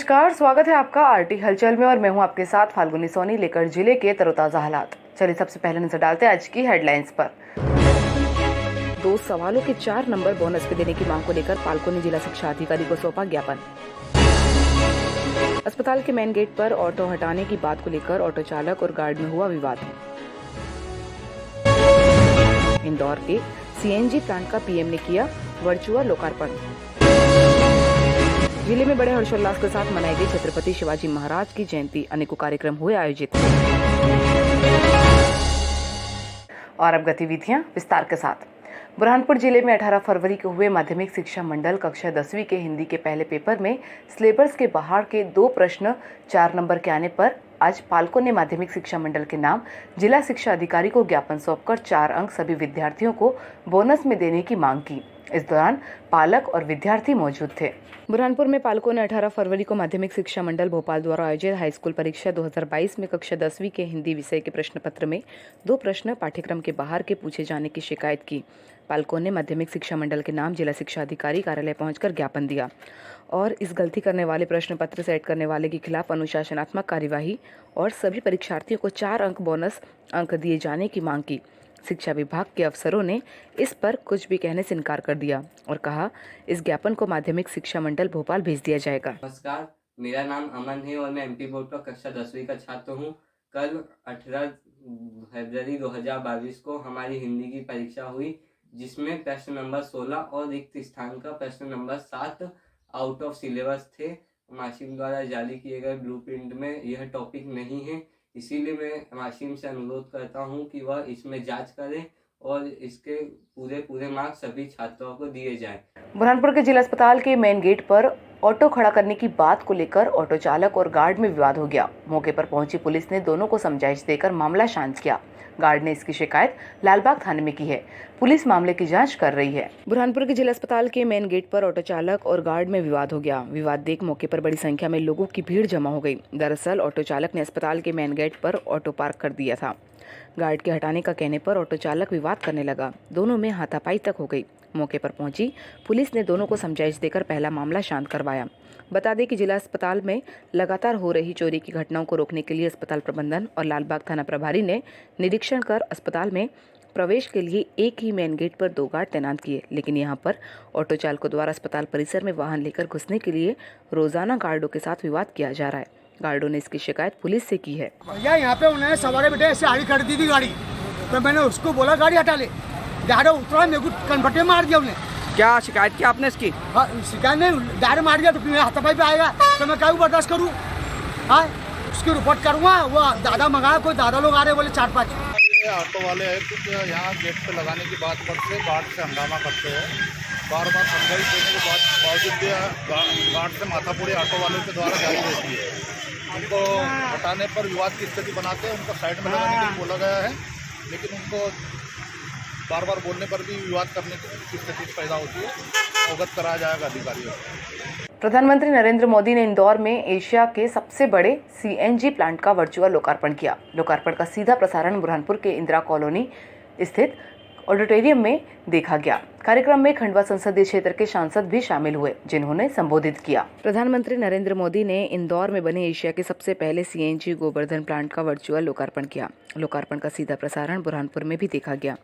नमस्कार, स्वागत है आपका आरटी हलचल में और मैं हूं आपके साथ फाल्गुनी सोनी लेकर जिले के तरोताजा हालात। चलिए सबसे पहले नजर डालते हैं आज की हेडलाइंस पर। 2 सवालों के 4 नंबर बोनस पे देने की मांग को लेकर पालकों ने जिला शिक्षा अधिकारी को सौंपा ज्ञापन। अस्पताल के मेन गेट पर ऑटो हटाने की बात को लेकर ऑटो चालक और गार्ड में हुआ विवाद। इंदौर के सीएनजी प्लांट का पीएम ने किया वर्चुअल लोकार्पण। जिले में बड़े हर्षोल्लास के साथ मनाई गई छत्रपति शिवाजी महाराज की जयंती, अनेकों कार्यक्रम हुए आयोजित। और अब गतिविधियां विस्तार के साथ। बुरहानपुर जिले में 18 फरवरी को हुए माध्यमिक शिक्षा मंडल कक्षा 10वीं के हिंदी के पहले पेपर में सिलेबस के बाहर के 2 प्रश्न 4 नंबर के आने पर आज पालकों ने माध्यमिक शिक्षा मंडल के नाम जिला शिक्षा अधिकारी को ज्ञापन सौंपकर 4 अंक सभी विद्यार्थियों को बोनस में देने की मांग की। इस दौरान पालक और विद्यार्थी मौजूद थे। बुरहानपुर में पालकों ने 18 फरवरी को माध्यमिक शिक्षा मंडल भोपाल द्वारा आयोजित हाई स्कूल परीक्षा 2022 में कक्षा 10वीं के हिंदी विषय के प्रश्न पत्र में 2 प्रश्न पाठ्यक्रम के बाहर के पूछे जाने की शिकायत की। पालकों ने माध्यमिक शिक्षा मंडल के नाम जिला शिक्षा अधिकारी कार्यालय पहुंचकर ज्ञापन दिया और इस गलती करने वाले प्रश्न पत्र सेट करने वाले के खिलाफ अनुशासनात्मक कार्यवाही और सभी परीक्षार्थियों को 4 अंक बोनस अंक दिए जाने की मांग की। शिक्षा विभाग के अफसरों ने इस पर कुछ भी कहने से इनकार कर दिया और कहा इस ज्ञापन को माध्यमिक शिक्षा मंडल भोपाल भेज दिया जाएगा। नमस्कार, मेरा नाम अमन है और मैं एमपी बोर्ड का कक्षा 10वीं का छात्र हूँ। कल 18 फरवरी 2022 को हमारी हिंदी की परीक्षा हुई, जिसमें प्रश्न नंबर 16 और रिक्त स्थान का प्रश्न नंबर 7 आउट ऑफ सिलेबस थे। माशिम द्वारा जारी किए गए ब्लूप्रिंट में यह टॉपिक नहीं है, इसीलिए मैं माशिम से अनुरोध करता हूं कि वह इसमें जांच करें और इसके पूरे मार्क्स सभी छात्रों को दिए जाएं। बुरहानपुर के जिला अस्पताल के मेन गेट पर ऑटो खड़ा करने की बात को लेकर ऑटो चालक और गार्ड में विवाद हो गया। मौके पर पहुंची पुलिस ने दोनों को समझाइश देकर मामला शांत किया। गार्ड ने इसकी शिकायत लालबाग थाने में की है। पुलिस मामले की जांच कर रही है। बुरहानपुर के जिला अस्पताल के मेन गेट पर ऑटो चालक और गार्ड में विवाद हो गया। विवाद देख मौके पर बड़ी संख्या में लोगों की भीड़ जमा हो गई। दरअसल ऑटो चालक ने अस्पताल के मेन गेट पर ऑटो पार्क कर दिया था। गार्ड के हटाने का कहने पर ऑटो चालक विवाद करने लगा। दोनों में हाथापाई तक हो गई। मौके पर पहुंची पुलिस ने दोनों को समझाइश देकर पहला मामला शांत करवाया। बता दें कि जिला अस्पताल में लगातार हो रही चोरी की घटनाओं को रोकने के लिए अस्पताल प्रबंधन और लालबाग थाना प्रभारी ने निरीक्षण कर अस्पताल में प्रवेश के लिए एक ही मेन गेट पर 2 गार्ड तैनात किए, लेकिन यहां पर ऑटो चालकों द्वारा अस्पताल परिसर में वाहन लेकर घुसने के लिए रोजाना गार्डों के साथ विवाद किया जा रहा है। गार्डों ने इसकी शिकायत पुलिस से की है। भैया यहाँ पे उन्होंने सवारी बेटे ऐसे आड़ी कर दी थी गाड़ी, तो मैंने उसको बोला गाड़ी हटा ले, गाड़ी उतरा, मेरे को कन्वर्टे मार दिया उन्हें। क्या शिकायत की आपने इसकी? हाँ, शिकायत नहीं, डायरेक्ट मार दिया तो फिर हाथापाई पे आएगा तो मैं क्या बर्दाश्त करूँ? हाँ, उसकी रिपोर्ट करूँगा। वो दादा मंगाया, कोई दादा लोग आ रहे बोले 4-5 ऑटो वाले हैं, कुछ यहाँ गेट पे लगाने की बात करते हैं, गार्ड से हंगामा करते हैं। बार समझाइश देने के बावजूद भी गार्ड से माथापुरी ऑटो वालों के द्वारा जारी रहती है। उनको हटाने पर विवाद की स्थिति बनाते हैं, उनको साइड में लगाने के लिए बोला गया है, लेकिन उनको बार बोलने पर भी विवाद करने की स्थिति पैदा होती है। अवगत कराया जाएगा अधिकारियों को। प्रधानमंत्री नरेंद्र मोदी ने इंदौर में एशिया के सबसे बड़े सीएनजी प्लांट का वर्चुअल लोकार्पण किया। लोकार्पण का सीधा प्रसारण बुरहानपुर के इंदिरा कॉलोनी स्थित ऑडिटोरियम में देखा गया। कार्यक्रम में खंडवा संसदीय क्षेत्र के सांसद भी शामिल हुए, जिन्होंने संबोधित किया। प्रधानमंत्री नरेंद्र मोदी ने इंदौर में बने एशिया के सबसे पहले सीएनजी गोवर्धन प्लांट का वर्चुअल लोकार्पण किया। लोकार्पण का सीधा प्रसारण बुरहानपुर में भी देखा गया।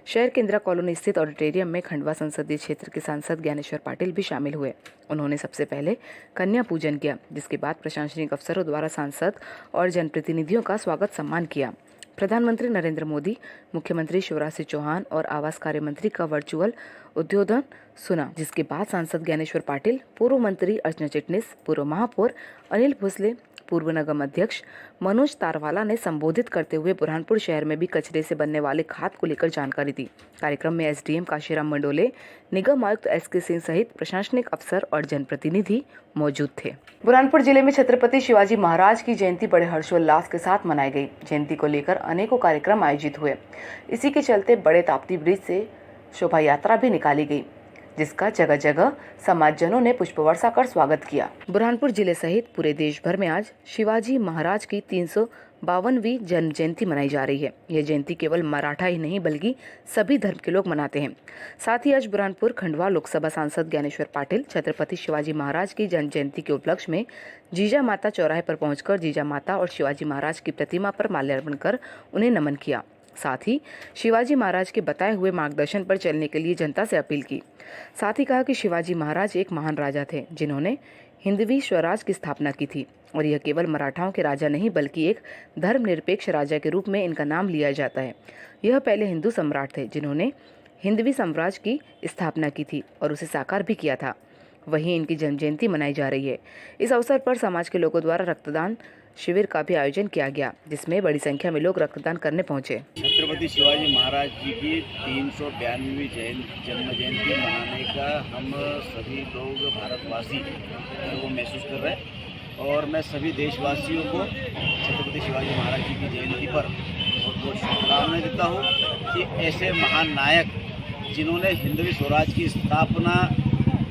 शहर के इंदिरा कॉलोनी स्थित ऑडिटोरियम में खंडवा संसदीय क्षेत्र के सांसद ज्ञानेश्वर पाटिल भी शामिल हुए। उन्होंने सबसे पहले कन्या पूजन किया, जिसके बाद प्रशासनिक अफसरों द्वारा सांसद और जनप्रतिनिधियों का स्वागत सम्मान किया। प्रधानमंत्री नरेंद्र मोदी, मुख्यमंत्री शिवराज सिंह चौहान और आवास कार्य मंत्री का वर्चुअल उद्बोधन सुना, जिसके बाद सांसद ज्ञानेश्वर पाटिल, पूर्व मंत्री अर्चना चिटनिस, पूर्व महापौर अनिल भोसले, पूर्व निगम अध्यक्ष मनोज तारवाला ने संबोधित करते हुए बुरहानपुर शहर में भी कचरे से बनने वाले खाद को लेकर जानकारी दी। कार्यक्रम में एसडीएम काशीराम मंडोले, निगम आयुक्त एसके सिंह सहित प्रशासनिक अफसर और जनप्रतिनिधि मौजूद थे। बुरहानपुर जिले में छत्रपति शिवाजी महाराज की जयंती बड़े हर्षोल्लास के साथ मनाई गई। जयंती को लेकर अनेकों कार्यक्रम आयोजित हुए। इसी के चलते बड़े ताप्ती ब्रिज से शोभा यात्रा भी निकाली गई। जिसका जगह जगह समाजजनों ने पुष्पवर्षा कर स्वागत किया। बुरहानपुर जिले सहित पूरे देश भर में आज शिवाजी महाराज की 352वीं जन्म जयंती मनाई जा रही है। यह जयंती केवल मराठा ही नहीं बल्कि सभी धर्म के लोग मनाते हैं। साथ ही आज बुरहानपुर खंडवा लोकसभा सांसद ज्ञानेश्वर पाटिल छत्रपति शिवाजी महाराज की जन्म जयंती के उपलक्ष्य में जीजा माता चौराहे पर पहुंचकर जीजा माता और शिवाजी महाराज की प्रतिमा पर माल्यार्पण कर उन्हें नमन किया। साथ ही शिवाजी महाराज के बताए हुए मार्गदर्शन पर चलने के लिए जनता से अपील की। साथ ही कहा कि शिवाजी महाराज एक महान राजा थे जिन्होंने हिंदवी स्वराज की स्थापना की थी और यह केवल मराठाओं के राजा नहीं बल्कि एक धर्मनिरपेक्ष राजा के रूप में इनका नाम लिया जाता है। यह पहले हिंदू सम्राट थे जिन्होंने हिंदवी साम्राज्य की स्थापना की थी और उसे साकार भी किया था। वहीं इनकी जन्म जयंती मनाई जा रही है। इस अवसर पर समाज के लोगों द्वारा रक्तदान शिविर का भी आयोजन किया गया, जिसमें बड़ी संख्या में लोग रक्तदान करने पहुंचे। छत्रपति शिवाजी महाराज जी की 352वीं जन्म जयंती मनाने का हम सभी लोग भारतवासी वो महसूस कर रहे हैं और मैं सभी देशवासियों को छत्रपति शिवाजी महाराज जी की जयंती पर बहुत बहुत शुभकामनाएं देता हूँ कि ऐसे महान नायक जिन्होंने हिंदवी स्वराज की स्थापना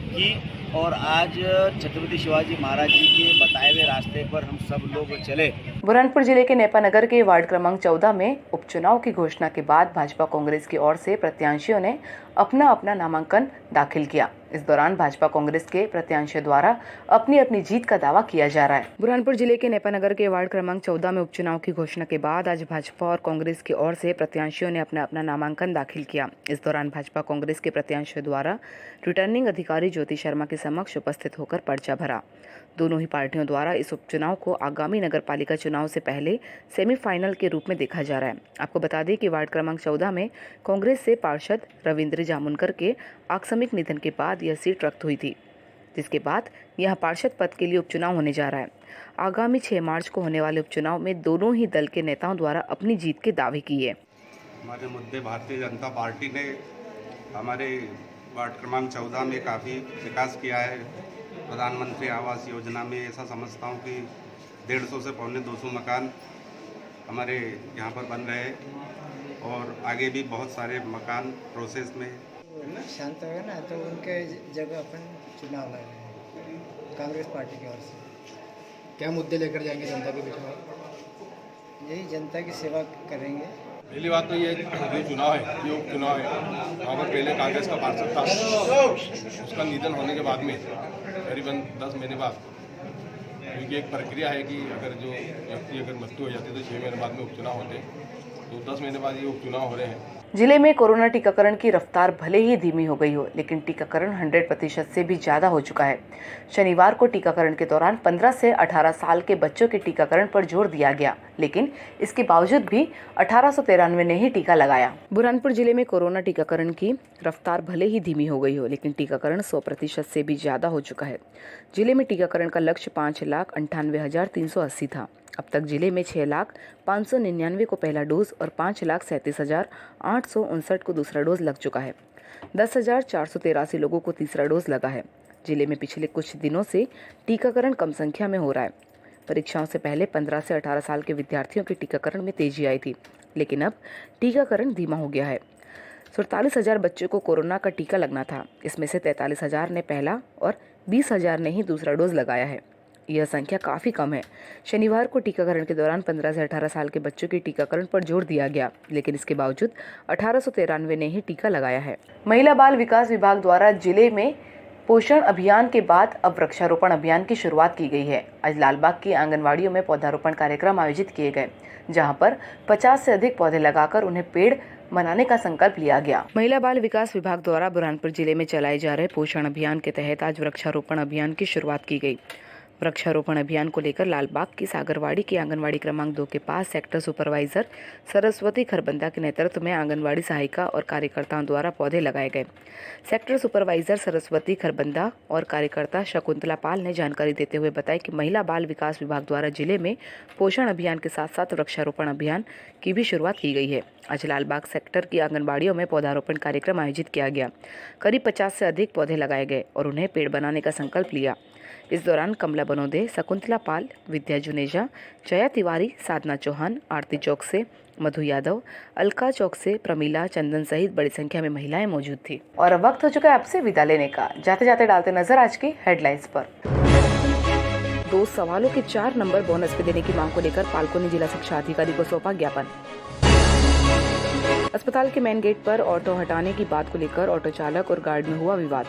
की और आज छत्रपति शिवाजी महाराज जी के बताए हुए रास्ते पर हम सब लोग चले। बुरहानपुर जिले के नेपा नगर के वार्ड क्रमांक 14 में उपचुनाव की घोषणा के बाद भाजपा कांग्रेस की ओर से प्रत्याशियों ने अपना अपना नामांकन दाखिल किया। इस दौरान भाजपा कांग्रेस के प्रत्याशियों द्वारा अपनी अपनी जीत का दावा किया जा रहा है। बुरहानपुर जिले के नेपा नगर के वार्ड क्रमांक 14 में उपचुनाव की घोषणा के बाद आज भाजपा और कांग्रेस की ओर से प्रत्याशियों ने अपना अपना नामांकन दाखिल किया। इस दौरान भाजपा कांग्रेस के प्रत्याशियों द्वारा रिटर्निंग अधिकारी ज्योति शर्मा के समक्ष उपस्थित होकर पर्चा भरा। दोनों ही पार्टियों द्वारा इस उपचुनाव को आगामी नगरपालिका चुनाव से पहले सेमीफाइनल के रूप में देखा जा रहा है। आपको बता दें कि वार्ड क्रमांक 14 में कांग्रेस से पार्षद रविंद्र जामुनकर के आकस्मिक निधन के बाद यह सीट रद्द हुई थी, जिसके बाद यह पार्षद पद के लिए उपचुनाव होने जा रहा है। आगामी 6 मार्च को होने वाले उपचुनाव में दोनों ही दल के नेताओं द्वारा अपनी जीत के दावे किए। हमारे मुद्दे भारतीय जनता पार्टी ने हमारे वार्ड क्रमांक 14 में काफ़ी विकास किया है। प्रधानमंत्री आवास योजना में ऐसा समझता हूँ कि 150 से 250 मकान हमारे यहाँ पर बन रहे हैं और आगे भी बहुत सारे मकान प्रोसेस में। शांत होगा ना तो उनके जगह अपन चुनाव लड़ रहे हैं कांग्रेस पार्टी की ओर से। क्या मुद्दे लेकर जाएंगे जनता के बीच में? यही जनता की सेवा करेंगे। पहली बात तो ये जो चुनाव है ये उपचुनाव है। वहाँ पर पहले कांग्रेस का पार्षद था, उसका निधन होने के बाद में करीबन 10 महीने बाद, क्योंकि एक प्रक्रिया है कि अगर जो व्यक्ति अगर मृत्यु हो जाती है तो 6 महीने बाद में उपचुनाव होते हैं, तो 10 महीने बाद ये उपचुनाव हो रहे हैं। जिले में कोरोना टीकाकरण की रफ्तार भले ही धीमी हो गई हो, लेकिन टीकाकरण 100% से भी ज्यादा हो चुका है। शनिवार को टीकाकरण के दौरान 15 से 18 साल के बच्चों के टीकाकरण पर जोर दिया गया, लेकिन इसके बावजूद भी 1893 ने ही टीका लगाया। बुरहानपुर जिले में कोरोना टीकाकरण की रफ्तार भले ही धीमी हो गई हो, लेकिन टीकाकरण 100% से भी ज्यादा हो चुका है। जिले में टीकाकरण का लक्ष्य 5,98,380 था। अब तक जिले में 6,599 को पहला डोज और 5,37,859 को दूसरा डोज लग चुका है। 10,483 लोगों को तीसरा डोज लगा है। जिले में पिछले कुछ दिनों से टीकाकरण कम संख्या में हो रहा है। परीक्षाओं से पहले 15 से 18 साल के विद्यार्थियों के टीकाकरण में तेजी आई थी, लेकिन अब टीकाकरण धीमा हो गया है। 47,000 बच्चों को कोरोना का टीका लगना था। इसमें से 43,000 ने पहला और 20,000 ने ही दूसरा डोज लगाया है। यह संख्या काफ़ी कम है। शनिवार को टीकाकरण के दौरान 15 से 18 साल के बच्चों के टीकाकरण पर जोर दिया गया, लेकिन इसके बावजूद 1893 ने ही टीका लगाया है। महिला बाल विकास विभाग द्वारा जिले में पोषण अभियान के बाद अब वृक्षारोपण अभियान की शुरुआत की गई है। आज लालबाग की आंगनवाड़ियों में पौधारोपण कार्यक्रम आयोजित किए गए, जहां पर 50 से अधिक पौधे लगाकर उन्हें पेड़ बनाने का संकल्प लिया गया। महिला बाल विकास विभाग द्वारा बुरहानपुर जिले में चलाए जा रहे पोषण अभियान के तहत आज वृक्षारोपण अभियान की शुरुआत की गई। वृक्षारोपण अभियान को लेकर लालबाग की सागरवाड़ी की आंगनवाड़ी क्रमांक 2 के पास सेक्टर सुपरवाइजर सरस्वती खरबंदा के नेतृत्व में आंगनवाड़ी सहायिका और कार्यकर्ताओं द्वारा पौधे लगाए गए। सेक्टर सुपरवाइजर सरस्वती खरबंदा और कार्यकर्ता शकुंतला पाल ने जानकारी देते हुए बताया कि महिला बाल विकास विभाग द्वारा जिले में पोषण अभियान के साथ साथ वृक्षारोपण अभियान की भी शुरुआत की गई है। आज लालबाग सेक्टर की आंगनबाड़ियों में पौधारोपण कार्यक्रम आयोजित किया गया। करीब 50 से अधिक पौधे लगाए गए और उन्हें पेड़ बनाने का संकल्प लिया। इस दौरान कमला बनोदे, शकुंतला पाल, विद्या जुनेजा, जया तिवारी, साधना चौहान, आरती चौक से मधु यादव, अलका चौक से प्रमीला चंदन सहित बड़ी संख्या में महिलाएं मौजूद थी। और अब वक्त हो चुका है आपसे विदा लेने का। जाते जाते डालते नजर आज की हेडलाइंस पर। 2 सवालों के 4 नंबर बोनस पे देने की मांग को लेकर पालकों ने जिला शिक्षा अधिकारी को सौंपा ज्ञापन। अस्पताल के मेन गेट पर ऑटो हटाने की बात को लेकर ऑटो चालक और गार्ड में हुआ विवाद।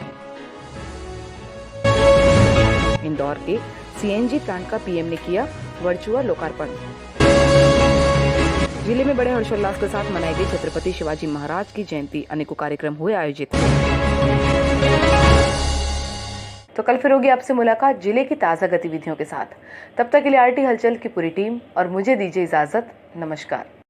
इंदौर के सीएनजी प्लांट का पीएम ने किया वर्चुअल लोकार्पण। जिले में बड़े हर्षोल्लास के साथ मनाई गई छत्रपति शिवाजी महाराज की जयंती, अनेकों कार्यक्रम हुए आयोजित। तो कल फिर होगी आपसे मुलाकात जिले की ताजा गतिविधियों के साथ। तब तक के लिए आरटी हलचल की पूरी टीम और मुझे दीजिए इजाजत। नमस्कार।